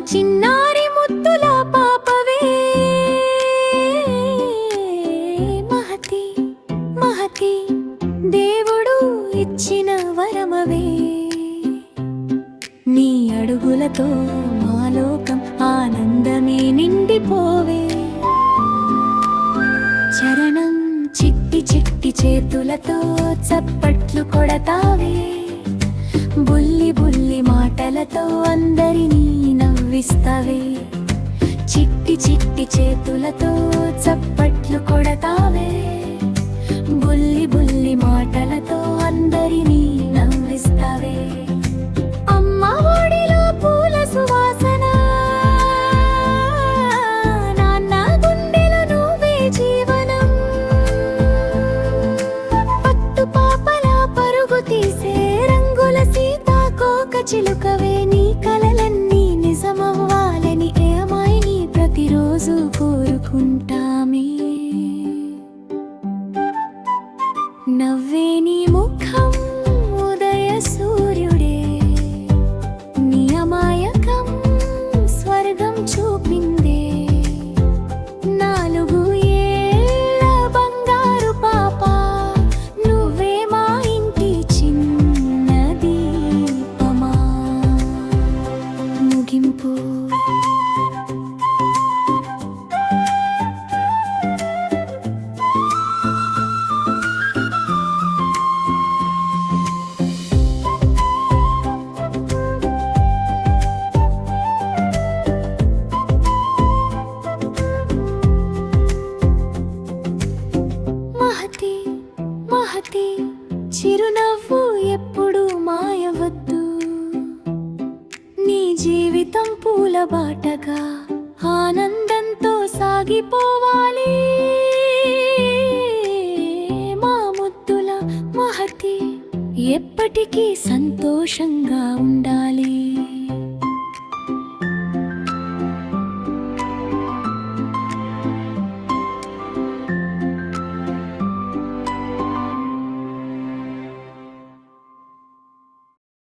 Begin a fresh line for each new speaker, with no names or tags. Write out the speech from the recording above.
చిన్నారి ముద్దుల పాపవే మహతి మహతి దేవుడు ఇచ్చిన వరమవే నీ అడుగులతో మా లోకం ఆనందమే నిండిపోవే చరణం చిట్టి చిట్టి చేతులతో చప్పట్లు కొడతావే బుల్లి బుల్లి మాటలతో అందరినీ నవ్విస్తావే చిట్టి చిట్టి చేతులతో చప్పట్లు కొడతావే బుల్లి బుల్లి మాటలతో అందరినీ నవ్విస్తావే అమ్మ ఒడిలో పూల సువాసన నాన్న గుండెలో నువ్వే జీవనం పట్టు పాపల పరుగు తీసే రంగుల సీతాకోక చిలుకవే నీ కలలన్నీ నిజమవ్వాలని ఏమైని ప్రతిరోజు కోరుకుంటామే నవ్వే నీ ముఖం ఉదయ సూర్యుడే నీ అమాయకం స్వర్గం చూపిందే నాలుగు ఏళ్ళ బంగారు పాప నువ్వే మా ఇంటి చిన్న దీపమా ముగింపు మహతి మహతి చిరునవ్వు ఎప్పుడు మాయవద్దు నీ జీవితం పూల బాటగా ఆనందంతో సాగిపోవాలి మా ముద్దుల మహతి ఎప్పటికీ సంతోషంగా ఉండాలి.